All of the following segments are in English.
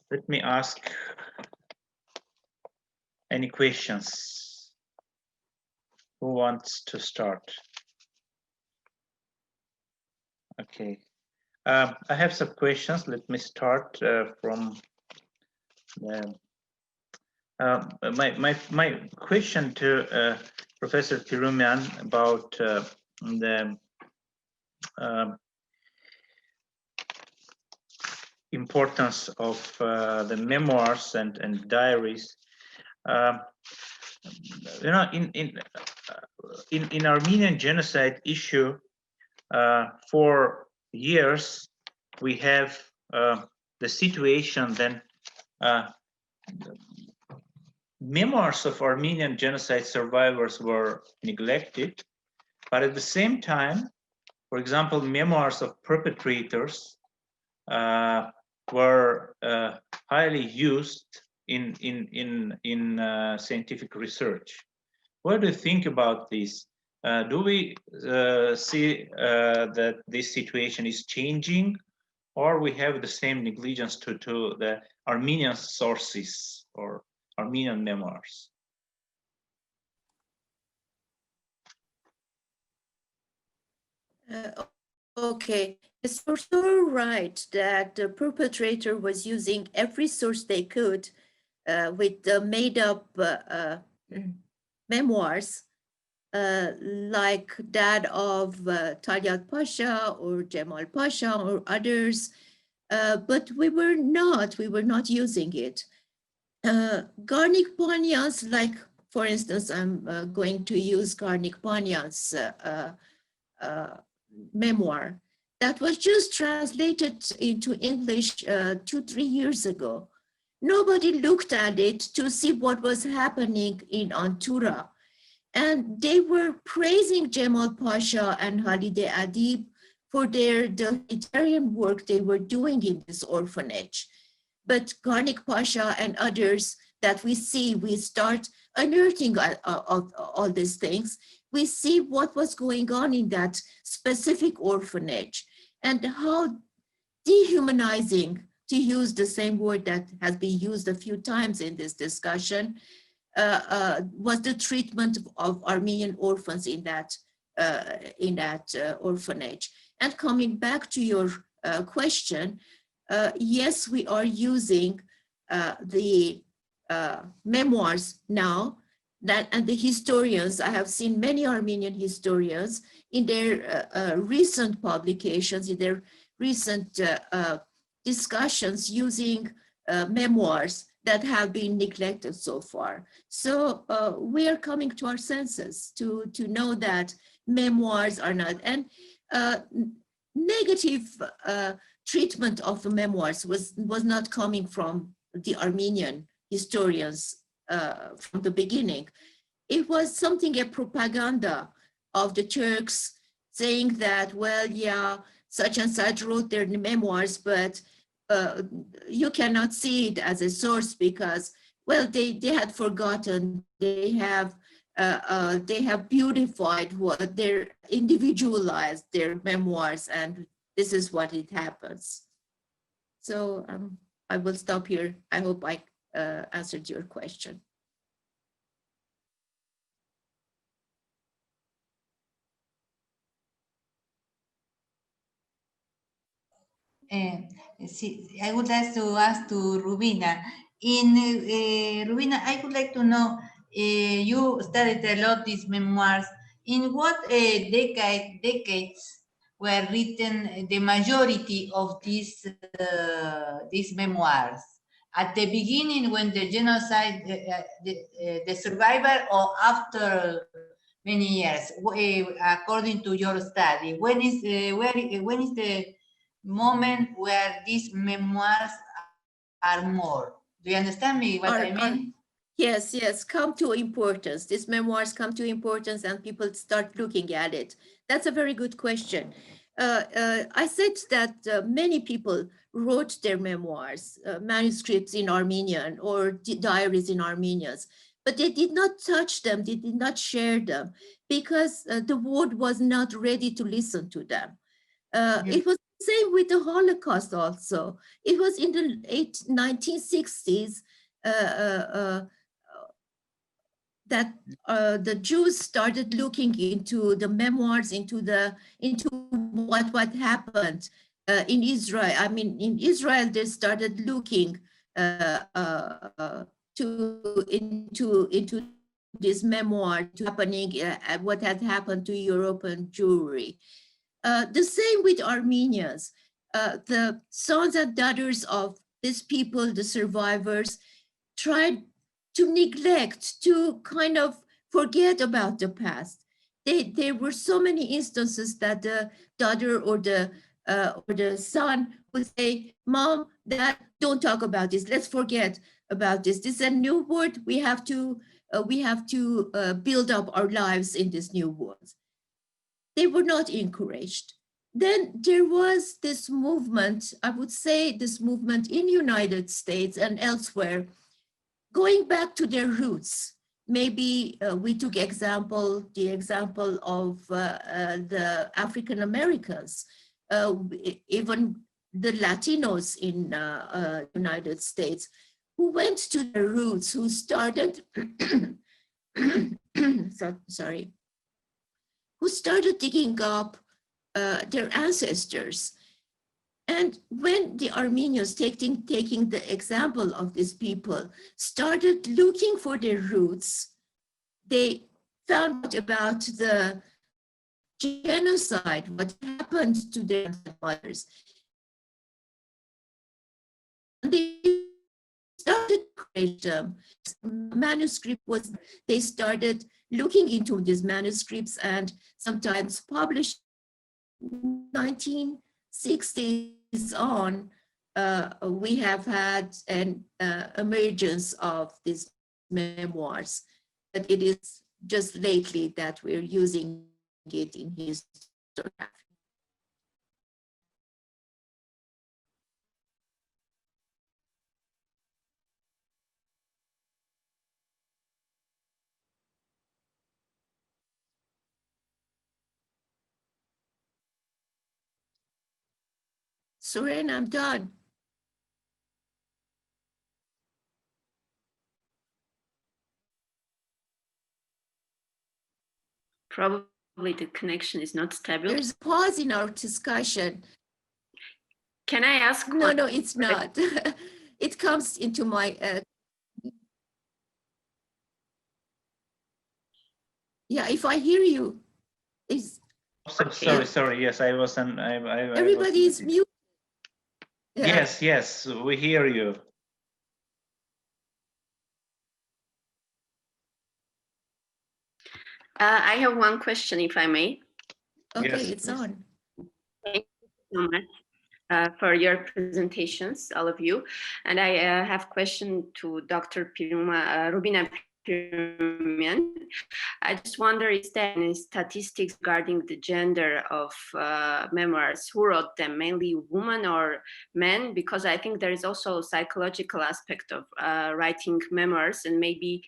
Let me ask any questions. Who wants to start? Okay. I have some questions. Let me start from the, my question to Professor Pirumian about the importance of the memoirs and diaries. You know, in Armenian genocide issue, for years we have the situation then memoirs of Armenian genocide survivors were neglected, but at the same time, for example, memoirs of perpetrators were highly used in scientific research. What do you think about this? Do we see that this situation is changing, or we have the same negligence to the Armenian sources or Armenian memoirs? Okay, it's for sure right that the perpetrator was using every source they could with the made-up memoirs like that of Talyat Pasha or Cemal Pasha or others, but we were not using it. Garnik Panyan's, like, for instance, I'm going to use Garnik Panyan's memoir that was just translated into English 2-3 years ago. Nobody looked at it to see what was happening in Antura. And they were praising Cemal Pasha and Halide Adib for their humanitarian work they were doing in this orphanage. But Garnik Pasha and others that we see, we start unearthing all these things. We see what was going on in that specific orphanage and how dehumanizing, to use the same word that has been used a few times in this discussion, was the treatment of Armenian orphans in that orphanage. And coming back to your question, yes, we are using the memoirs now, and the historians. I have seen many Armenian historians in their recent publications, in their recent discussions, using memoirs that have been neglected so far. So we are coming to our senses to know that memoirs are not, and negative treatment of the memoirs was not coming from the Armenian historians from the beginning. It was something, a propaganda of the Turks saying that, well, yeah, such and such wrote their memoirs, but you cannot see it as a source because, well, they had forgotten. They have beautified what their individualized their memoirs, and this is what it happens. So I will stop here. I hope I answered your question. I would like to ask to Rubina. Rubina, I would like to know, you studied a lot these memoirs. In what decades were written the majority of these memoirs? At the beginning, when the genocide, the survivor, or after many years, according to your study? When is the moment where these memoirs are more? Do you understand me what I mean? Yes, come to importance. These memoirs come to importance and people start looking at it. That's a very good question. I said that many people wrote their memoirs, manuscripts in Armenian or diaries in Armenian, but they did not touch them, they did not share them because the world was not ready to listen to them. It was Same with the Holocaust also. It was in the 1960s that the Jews started looking into the memoirs, into what happened in Israel. I mean, in Israel, they started looking into this memoir to happening, what had happened to European Jewry. The same with Armenians. The sons and daughters of these people, the survivors, tried to neglect, to kind of forget about the past. There were so many instances that the daughter or the son would say, "Mom, Dad, don't talk about this. Let's forget about this. This is a new world. We have to build up our lives in this new world." They were not encouraged. Then there was this movement, I would say this movement in United States and elsewhere, going back to their roots. Maybe we took the example of the African Americans, even the Latinos in United States, who went to their roots, who started, who started digging up their ancestors. And when the Armenians, taking the example of these people, started looking for their roots, they found out about the genocide, what happened to their mothers. And they started creating manuscript was, they started looking into these manuscripts and sometimes published 1960s on, we have had an emergence of these memoirs, but it is just lately that we're using it in historiography. Suren, I'm done. Probably the connection is not stable. There's a pause in our discussion. Can I ask? No, it's not. It comes into my. Yeah, if I hear you, is. Sorry. Yes, I wasn't. Everybody is mute. Yeah. Yes, we hear you. I have one question, if I may. Okay, Yes, it's please. on. Thank you so much for your presentations, all of you. And I have a question to Dr. Rubina Pirumian. I just wonder, is there any statistics regarding the gender of memoirs? Who wrote them, mainly women or men? Because I think there is also a psychological aspect of writing memoirs, and maybe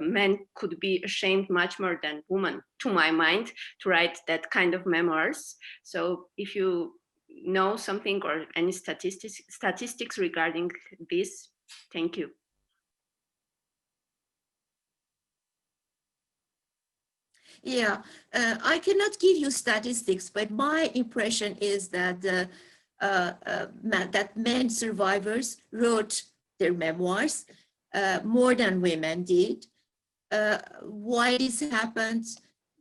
men could be ashamed much more than women, to my mind, to write that kind of memoirs. So if you know something or any statistics regarding this, thank you. Yeah, I cannot give you statistics, but my impression is that that men survivors wrote their memoirs more than women did. Why this happened?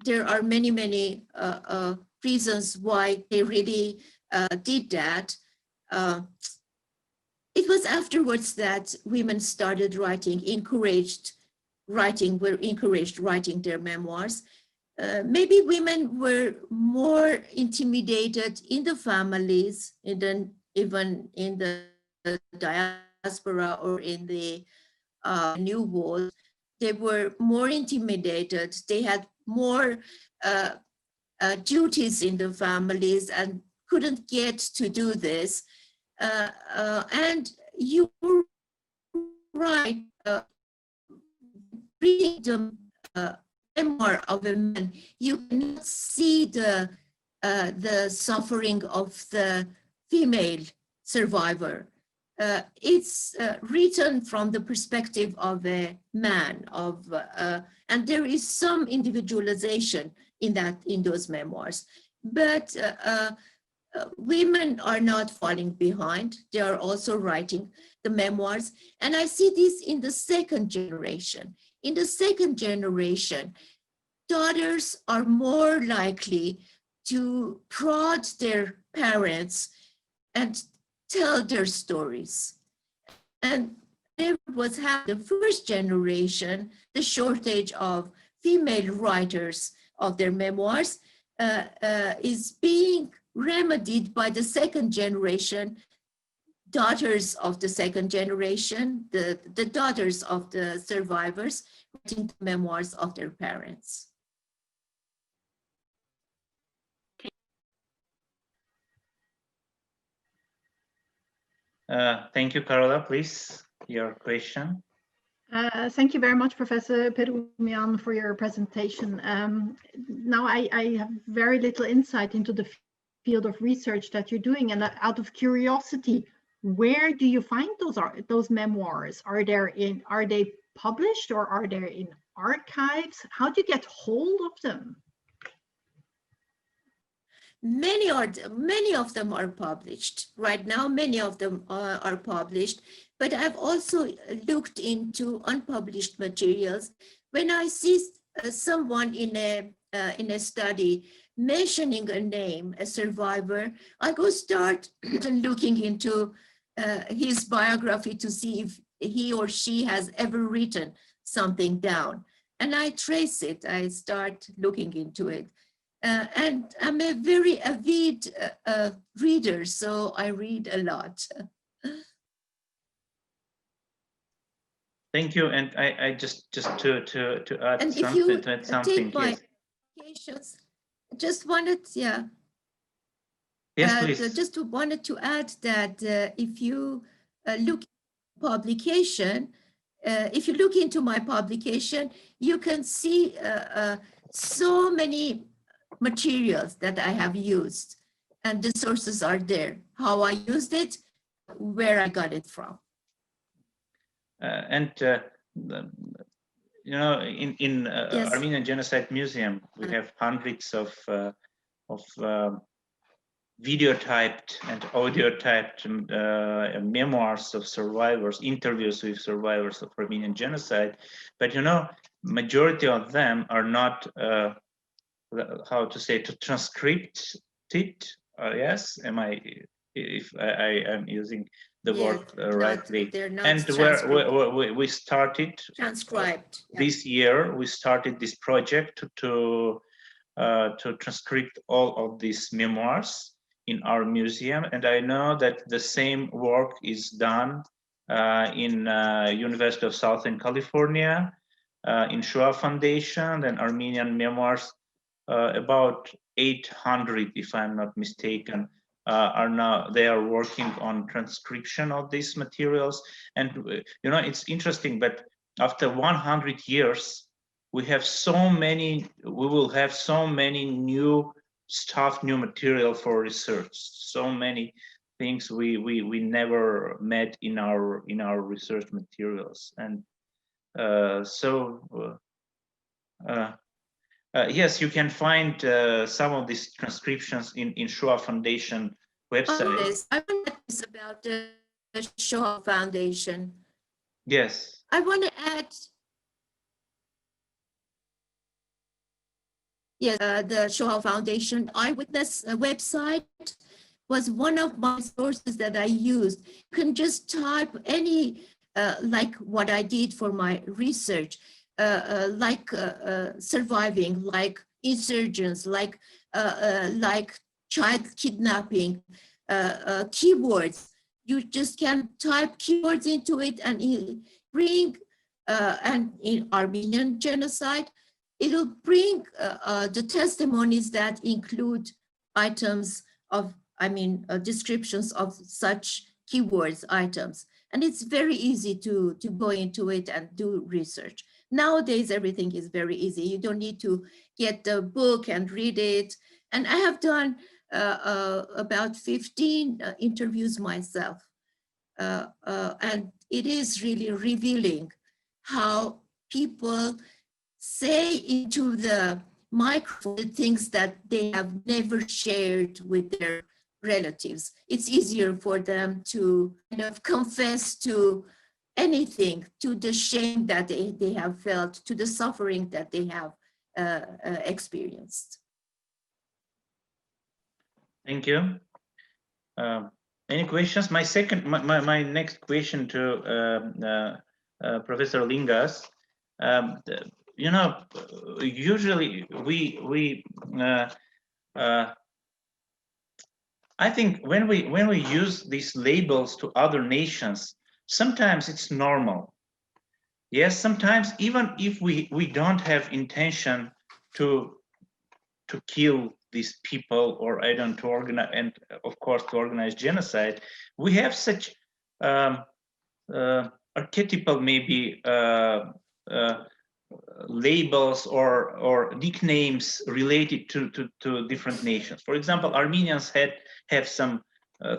There are many reasons why they really did that. It was afterwards that women started writing, were encouraged writing their memoirs. Maybe women were more intimidated in the families, even in the diaspora or in the New World. They were more intimidated. They had more duties in the families and couldn't get to do this. And you're right, reading the memoir of a man, you cannot see the the suffering of the female survivor. It's written from the perspective of a man, and there is some individualization in those memoirs. But women are not falling behind. They are also writing the memoirs. And I see this in the second generation. In the second generation, daughters are more likely to prod their parents and tell their stories. And there was the first generation, the shortage of female writers of their memoirs is being remedied by the second generation, daughters of the second generation, the daughters of the survivors, writing the memoirs of their parents. Thank you, Carola. Please, your question. Thank you very much, Professor Perumian, for your presentation. Now I have very little insight into the field of research that you're doing, and out of curiosity, where do you find those memoirs? Are they published, or are they in archives? How do you get hold of them? Many of them are published right now. Many of them are published, but I've also looked into unpublished materials. When I see someone in a study mentioning a name, a survivor, I go start looking into his biography to see if he or she has ever written something down, and I trace it. I start looking into it. And I'm a very avid reader, so I read a lot. Thank you. And I just to add and something. If you to add something, take my yes. applications, just wanted, yeah. Yes, please. Just wanted to add that if you look at publication, if you look into my publication, you can see so many materials that I have used, and the sources are there, how I used it, where I got it from. You know, in Yes. Armenian Genocide Museum, we have hundreds of videotyped and audio-typed memoirs of survivors, interviews with survivors of Armenian Genocide. But you know, majority of them are not how to say, to transcript it. Yes, if I am using the word rightly? They're not and where we started transcribed this year. We started this project to transcribe all of these memoirs in our museum, and I know that the same work is done in University of Southern California, in Shoah Foundation, and Armenian Memoirs. About 800, if I'm not mistaken, they are working on transcription of these materials. And you know, it's interesting, but after 100 years, we will have so many new stuff, new material for research, so many things we never met in our research materials. And yes, you can find some of these transcriptions in Shoah Foundation website. I want to ask about the Shoah Foundation. Yes. I want to add, yes, the Shoah Foundation Eyewitness website was one of my sources that I used. You can just type any, like what I did for my research, like surviving, like insurgents, like child kidnapping, keywords. You just can type keywords into it and bring, and in Armenian genocide, it'll bring the testimonies that include items of, descriptions of such keywords, items. And it's very easy to go into it and do research. Nowadays, everything is very easy. You don't need to get the book and read it. And I have done about 15 interviews myself. And it is really revealing how people say into the microphone the things that they have never shared with their relatives. It's easier for them to kind of confess to anything, to the shame that they have felt, to the suffering that they have experienced. Thank you. Any questions? My next question to Professor Lingas. You know, usually I think when we use these labels to other nations, sometimes it's normal. Yes, sometimes even if we don't have intention to kill these people, or I don't to organize, and of course to organize genocide, we have such archetypal maybe labels or nicknames related to different nations. For example, Armenians have some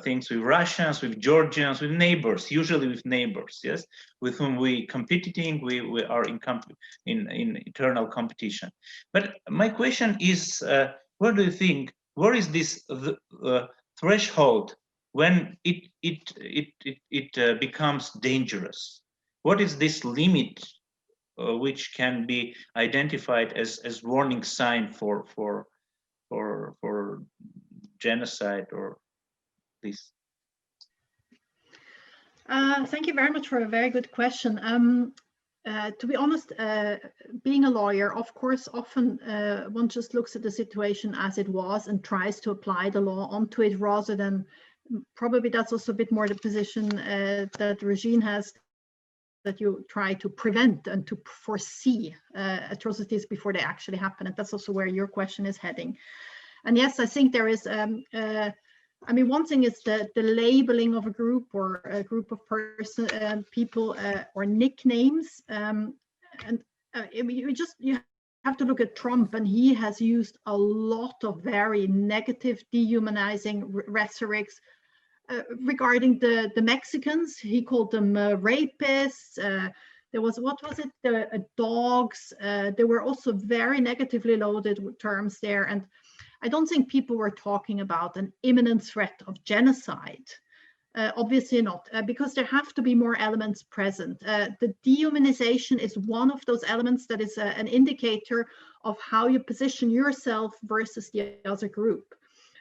things with Russians, with Georgians, with neighbors, usually with neighbors, yes, with whom we competing, we are in eternal competition. But my question is, what do you think? Where is this threshold when it becomes dangerous? What is this limit which can be identified as warning sign for genocide or this? Thank you very much for a very good question. To be honest, being a lawyer, of course, often one just looks at the situation as it was and tries to apply the law onto it, rather than, probably that's also a bit more the position that Regine has, that you try to prevent and to foresee atrocities before they actually happen. And that's also where your question is heading. And yes, I think there is, I mean, one thing is the labeling of a group or a group of people or nicknames. You have to look at Trump, and he has used a lot of very negative, dehumanizing rhetorics regarding the Mexicans. He called them rapists. There was, what was it, the dogs. There were also very negatively loaded terms there. And I don't think people were talking about an imminent threat of genocide. Obviously not, because there have to be more elements present. The dehumanization is one of those elements that is an indicator of how you position yourself versus the other group.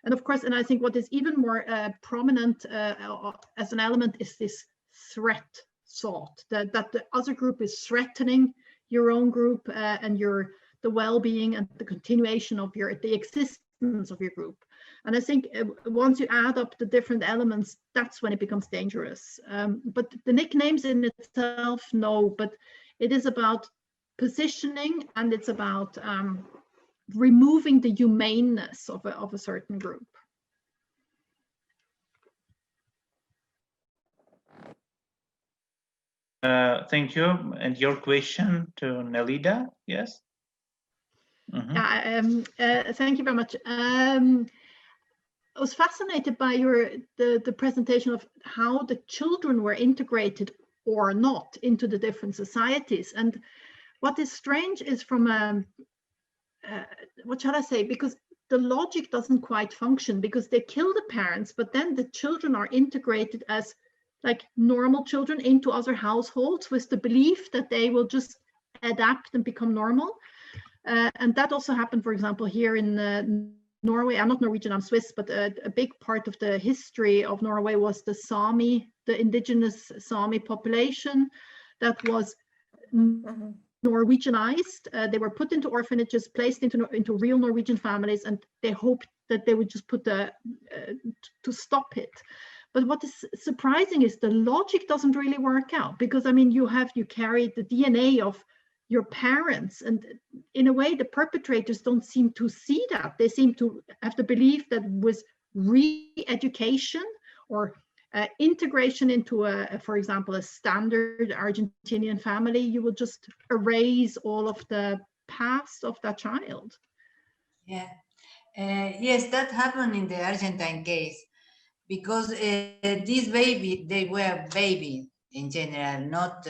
And of course, and I think what is even more prominent as an element is this threat thought, that the other group is threatening your own group and the well-being and the continuation of the existence of your group. And I think once you add up the different elements, that's when it becomes dangerous. But the nicknames in itself, no, but it is about positioning, and it's about removing the humaneness of a certain group. Thank you. And your question to Nelida, yes? Mm-hmm. Thank you very much. I was fascinated by the presentation of how the children were integrated or not into the different societies. And what is strange is from what shall I say, because the logic doesn't quite function, because they kill the parents, but then the children are integrated as like normal children into other households with the belief that they will just adapt and become normal. And that also happened, for example, here in Norway. I'm not Norwegian, I'm Swiss, but a big part of the history of Norway was the Sami, the indigenous Sami population that was Norwegianized. They were put into orphanages, placed into real Norwegian families, and they hoped that they would just put to stop it. But what is surprising is the logic doesn't really work out, because I mean, you carry the DNA of your parents, and in a way the perpetrators don't seem to see that. They seem to have the belief that with re-education or integration into for example, a standard Argentinian family, you will just erase all of the past of that child. Yeah. Yes, that happened in the Argentine case because these baby, they were babies in general, not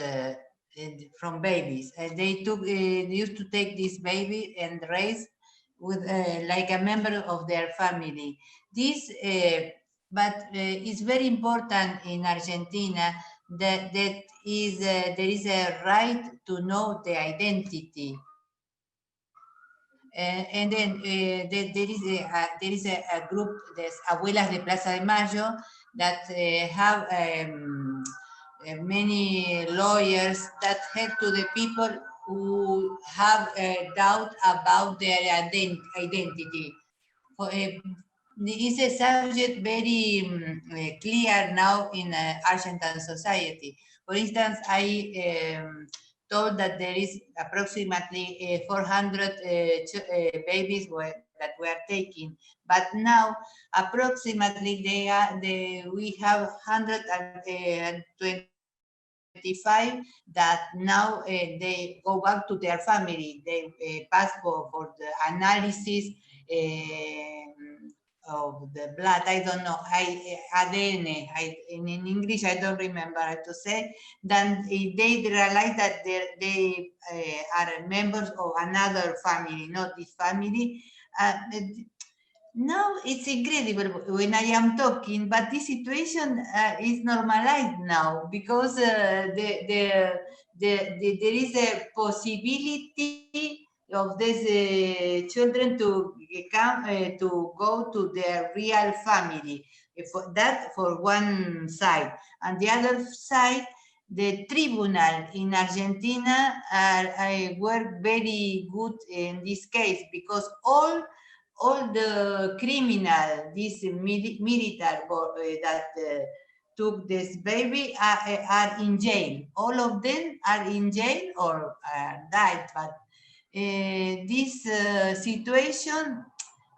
from babies. They used to take this baby and raise with like a member of their family. This, but it's very important in Argentina that there is a right to know the identity. And then there is a group, there's Abuelas de Plaza de Mayo, that have many lawyers that help to the people who have doubt about their identity. It's a subject very clear now in Argentine society. For instance, I told that there is approximately 400 babies that were taken, but now approximately we have 125 that now they go back to their family. They pass for the analysis of the blood. I don't know. ADN. In English, I don't remember how to say. Then they realize that they are members of another family, not this family. Now it's incredible when I am talking, but this situation is normalized now because there is a possibility of these children to come to go to their real family. For one side, and the other side, the tribunal in Argentina were very good in this case because all the criminal, this military that took this baby are in jail. All of them are in jail or died. But this situation,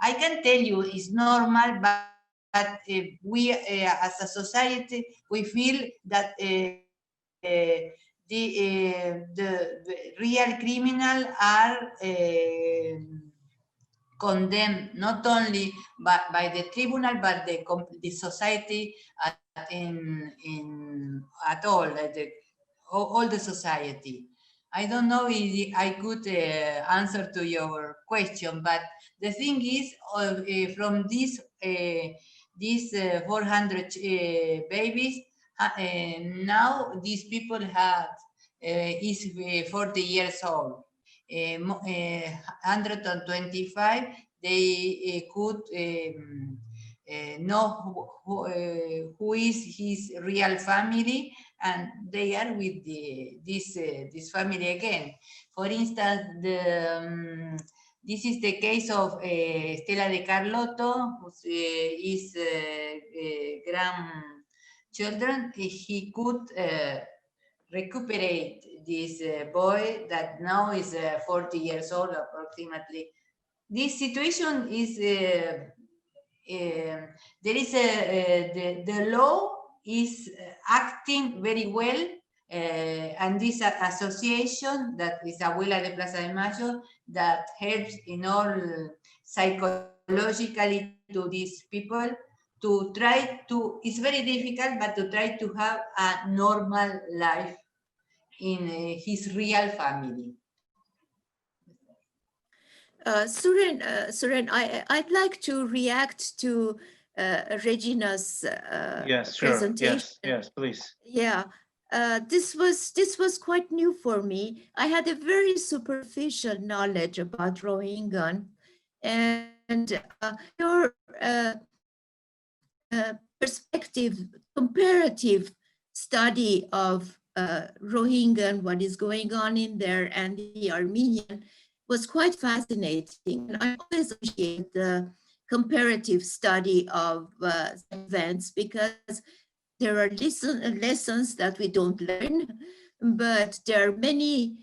I can tell you, is normal. But we, as a society, we feel that the real criminal are condemned not only by the tribunal but the society at all, all the society. I don't know if I could answer to your question, but the thing is, from these 400 babies, now these people have is 40 years old. 125, they could know who is his real family, and they are with this family again. For instance, this is the case of Stella de Carlotto, who is grandchildren. He could recuperate this boy that now is 40 years old approximately. This situation is, there is the law is acting very well, and this association that is Abuela de Plaza de Mayo that helps in all psychologically to these people to try to, it's very difficult, but to try to have a normal life in his real family. Suren, I'd like to react to Regina's yes, sure. presentation. Yes, please. Yeah, this was quite new for me. I had a very superficial knowledge about Rohingya, and your perspective, comparative study of Rohingya, what is going on in there, and the Armenian was quite fascinating. And I always appreciate the comparative study of events because there are lessons that we don't learn, but there are many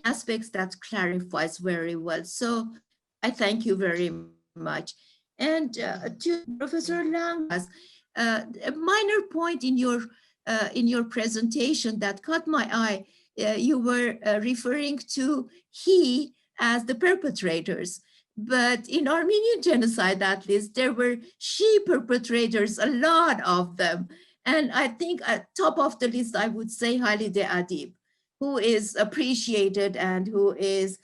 aspects that clarifies very well. So I thank you very much. And to Professor Langas, a minor point in your presentation that caught my eye, you were referring to he as the perpetrators. But in Armenian genocide, at least, there were she perpetrators, a lot of them. And I think at top of the list, I would say Halide Adib, who is appreciated and who is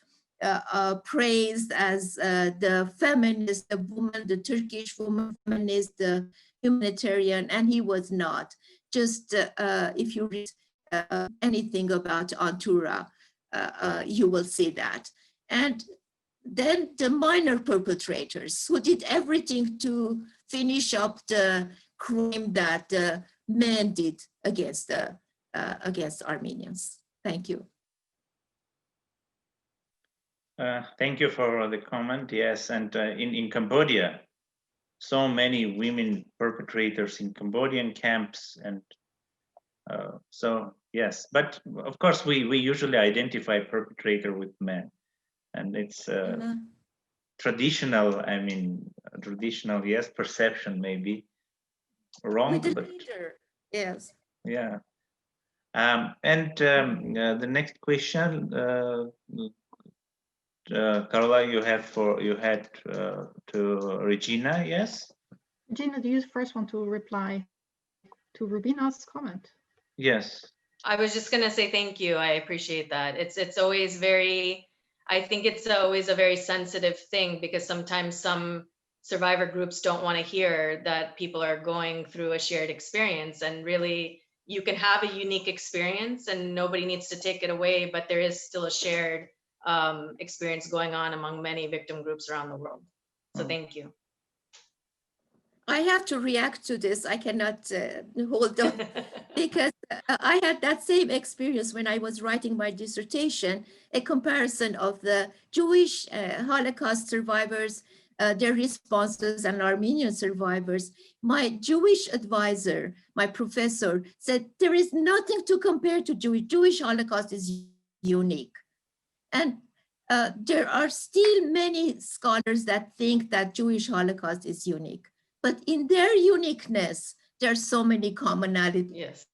praised as the feminist, the woman, the Turkish woman feminist, the humanitarian, and he was not. Just if you read anything about Antura, you will see that. And then the minor perpetrators who did everything to finish up the crime that men did against Armenians. Thank you. Thank you for the comment. Yes, and in Cambodia, so many women perpetrators in Cambodian camps, and so yes. But of course, we usually identify perpetrator with men, and it's traditional. I mean, traditional, yes, perception maybe wrong, with the but leader, yes. Yeah. And the next question, Carola, you had to Regina, yes? Regina, do you first want to reply to Rubina's comment? Yes. I was just going to say thank you. I appreciate that. It's always very, I think it's always a very sensitive thing, because sometimes some survivor groups don't want to hear that people are going through a shared experience, and really you can have a unique experience and nobody needs to take it away, but there is still a shared experience going on among many victim groups around the world. So thank you. I have to react to this. I cannot hold on because I had that same experience when I was writing my dissertation, a comparison of the Jewish Holocaust survivors, their responses, and Armenian survivors. My Jewish advisor, my professor, said there is nothing to compare to Jewish Holocaust is unique. And there are still many scholars that think that Jewish Holocaust is unique. But in their uniqueness, there are so many commonalities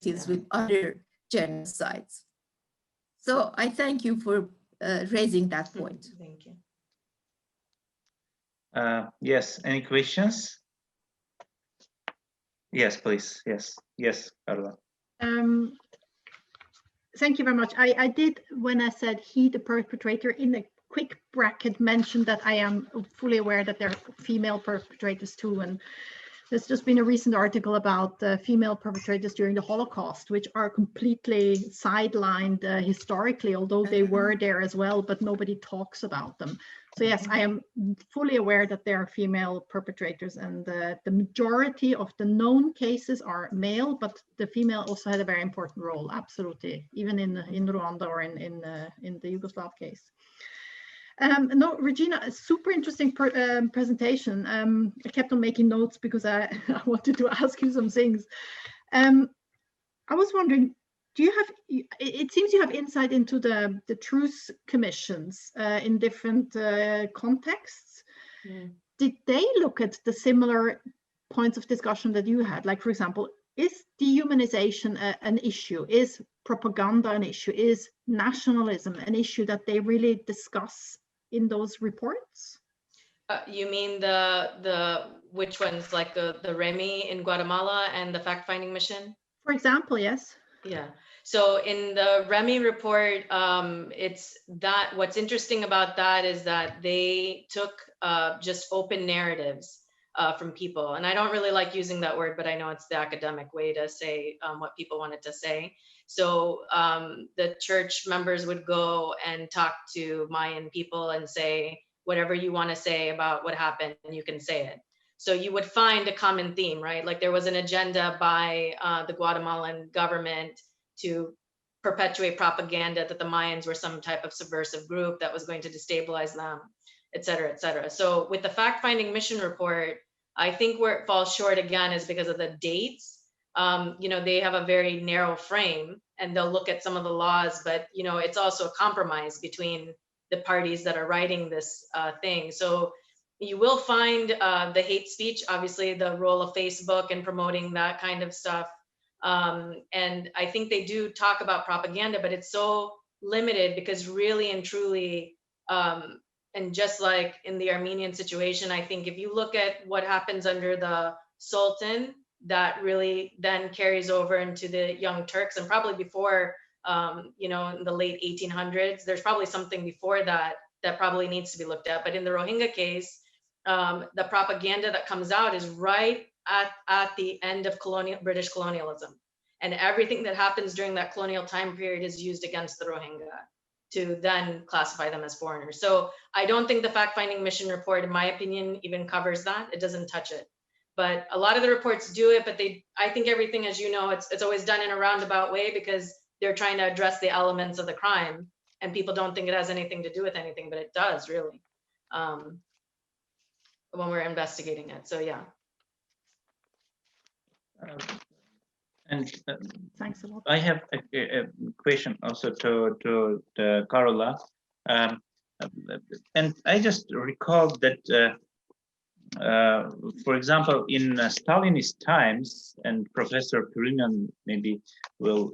with other genocides. So I thank you for raising that point. Thank you. Yes, any questions? Yes, please. Yes, Carla. Thank you very much. I did, when I said he, the perpetrator, in a quick bracket mention that I am fully aware that there are female perpetrators too, and there's just been a recent article about female perpetrators during the Holocaust, which are completely sidelined historically, although they were there as well, but nobody talks about them. So yes, I am fully aware that there are female perpetrators, and the majority of the known cases are male, but the female also had a very important role, absolutely, even in Rwanda or in the Yugoslav case. No, Regina, a super interesting presentation. I kept on making notes because I wanted to ask you some things. I was wondering, do you have, it seems you have insight into the truth commissions in different contexts. Did they look at the similar points of discussion that you had? Like, for example, is dehumanization an issue? Is propaganda an issue? Is nationalism an issue that they really discuss in those reports? You mean the which ones, like the REMI in Guatemala and the fact-finding mission? For example, yes. Yeah. So in the REMI report, it's that what's interesting about that is that they took just open narratives from people. And I don't really like using that word, but I know it's the academic way to say what people wanted to say. So the church members would go and talk to Mayan people and say, whatever you want to say about what happened, you can say it. So you would find a common theme, right? Like there was an agenda by the Guatemalan government to perpetuate propaganda that the Mayans were some type of subversive group that was going to destabilize them, et cetera, et cetera. So with the fact-finding mission report, I think where it falls short again is because of the dates. You know, they have a very narrow frame and they'll look at some of the laws, but you know, it's also a compromise between the parties that are writing this thing. So you will find the hate speech, obviously the role of Facebook and promoting that kind of stuff. And I think they do talk about propaganda, but it's so limited because really and truly, and And just like in the Armenian situation, I think if you look at what happens under the Sultan, that really then carries over into the Young Turks, and probably before, you know, in the late 1800s, there's probably something before that that probably needs to be looked at. But in the Rohingya case, the propaganda that comes out is right at the end of British colonialism. And everything that happens during that colonial time period is used against the Rohingya to then classify them as foreigners. So I don't think the fact-finding mission report, in my opinion, even covers that. It doesn't touch it. But a lot of the reports do it, but I think everything, as you know, it's always done in a roundabout way because they're trying to address the elements of the crime, and people don't think it has anything to do with anything, but it does really, when we're investigating it. So yeah. Thanks a lot. I have a question also to Carola, and I just recalled that, for example, in Stalinist times, and Professor Perimian maybe will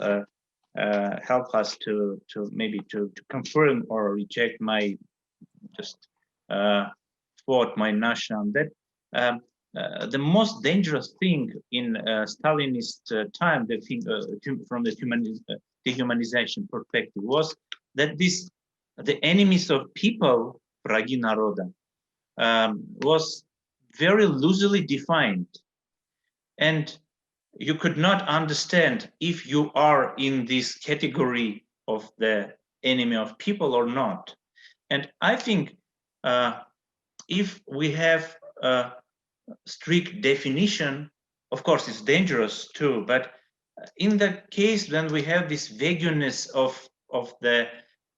help us to maybe to confirm or reject my just thought, my notion that. The most dangerous thing in Stalinist time, the thing from the dehumanization perspective, was that the enemies of people, враги народа, was very loosely defined, and you could not understand if you are in this category of the enemy of people or not. And I think if we have strict definition, of course it's dangerous too, but in the case when we have this vagueness of the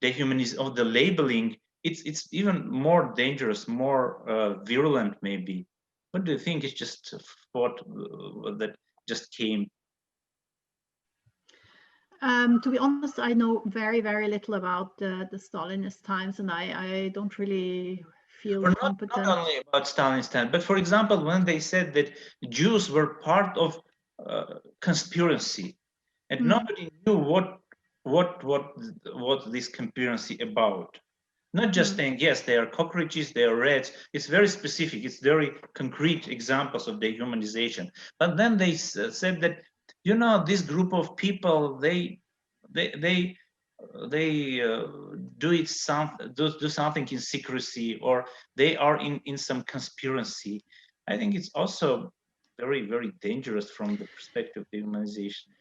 dehumanism, of the labeling, it's even more dangerous, more virulent maybe. What do you think? It's just a thought that just came. To be honest, I know very, very little about the Stalinist times, and I don't really feel competent. Not only about Stalinist time, but for example, when they said that Jews were part of conspiracy, and nobody knew what this conspiracy about. Not just saying, yes, they are cockroaches, they are rats. It's very specific. It's very concrete examples of dehumanization. But then they said that, you know, this group of people, they do something in secrecy, or they are in some conspiracy. I think it's also very, very dangerous from the perspective of dehumanization.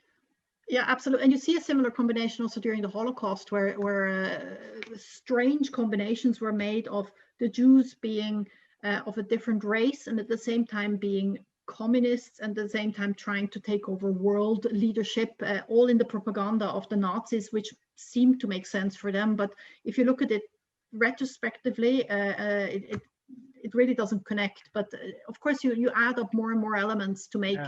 Yeah, absolutely. And you see a similar combination also during the Holocaust, where strange combinations were made of the Jews being of a different race, and at the same time being communists, and at the same time trying to take over world leadership, all in the propaganda of the Nazis, which seemed to make sense for them. But if you look at it retrospectively, it really doesn't connect. But of course, you add up more and more elements to make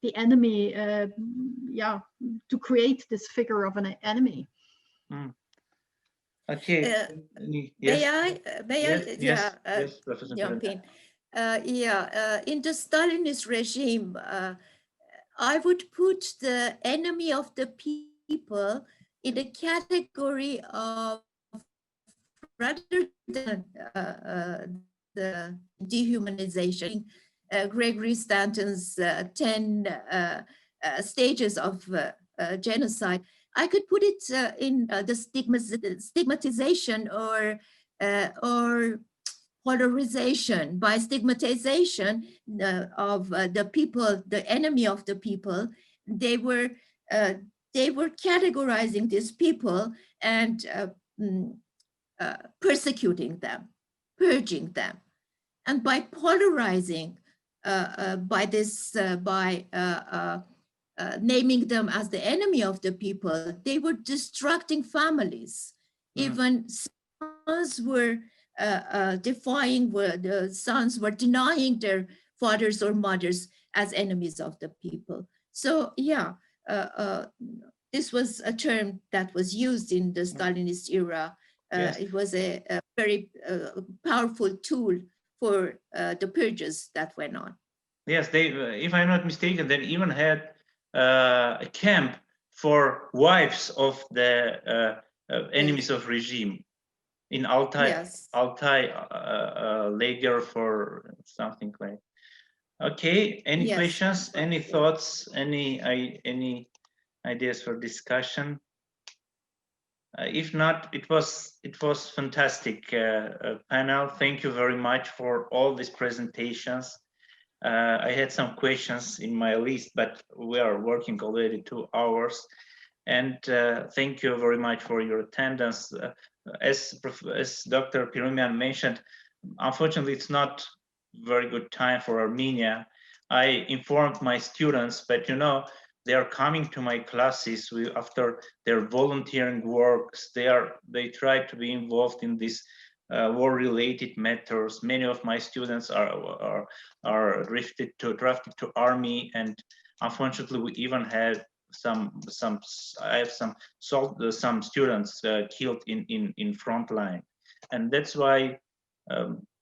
the enemy, to create this figure of an enemy. Okay. May I Professor jump in? In the Stalinist regime, I would put the enemy of the people in the category of, rather than the dehumanization, Gregory Stanton's 10 stages of genocide, I could put it in the stigmatization or polarization. By stigmatization of the people, the enemy of the people, they were categorizing these people and persecuting them, purging them. And by polarizing, naming them as the enemy of the people, they were destructing families. Even sons were the sons were denying their fathers or mothers as enemies of the people. So this was a term that was used in the Stalinist era. It was a very powerful tool for the purges that went on. Yes, they, if I'm not mistaken, they even had a camp for wives of the enemies of regime. in Altai, Yes. Altai lager for something like. Okay, any Yes. questions, any thoughts, any ideas for discussion? If not, it was fantastic panel. Thank you very much for all these presentations. I had some questions in my list, but we are working already 2 hours. And thank you very much for your attendance. As Dr. Pirumian mentioned, unfortunately, it's not very good time for Armenia. I informed my students, but they are coming to my classes after their volunteering works. They try to be involved in this war-related matters. Many of my students are drafted to army, and unfortunately, we even had some students killed in front line, and that's why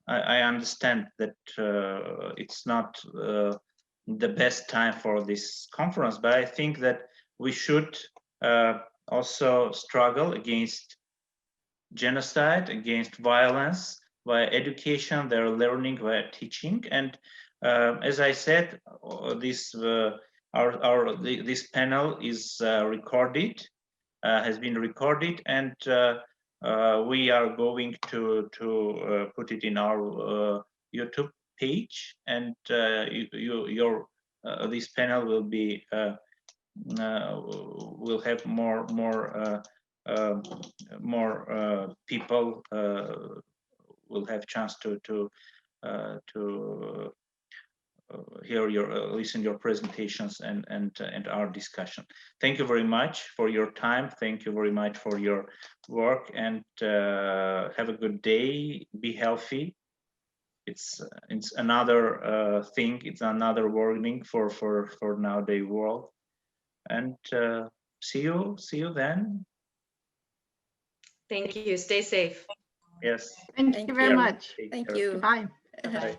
I understand that it's not the best time for this conference, but I think that we should also struggle against genocide, against violence, via education, their learning, via teaching. And as I said, this panel is recorded, has been recorded, and we are going to put it in our YouTube page, and this panel will be will have more people will have chance to hear listen your presentations and our discussion. Thank you very much for your time. Thank you very much for your work, and have a good day. Be healthy. It's another thing. It's another warning for nowadays world. And see you then. Thank you. Stay safe. Yes. Thank Thank you very you. much. Take Thank care. you. Goodbye. Bye-bye.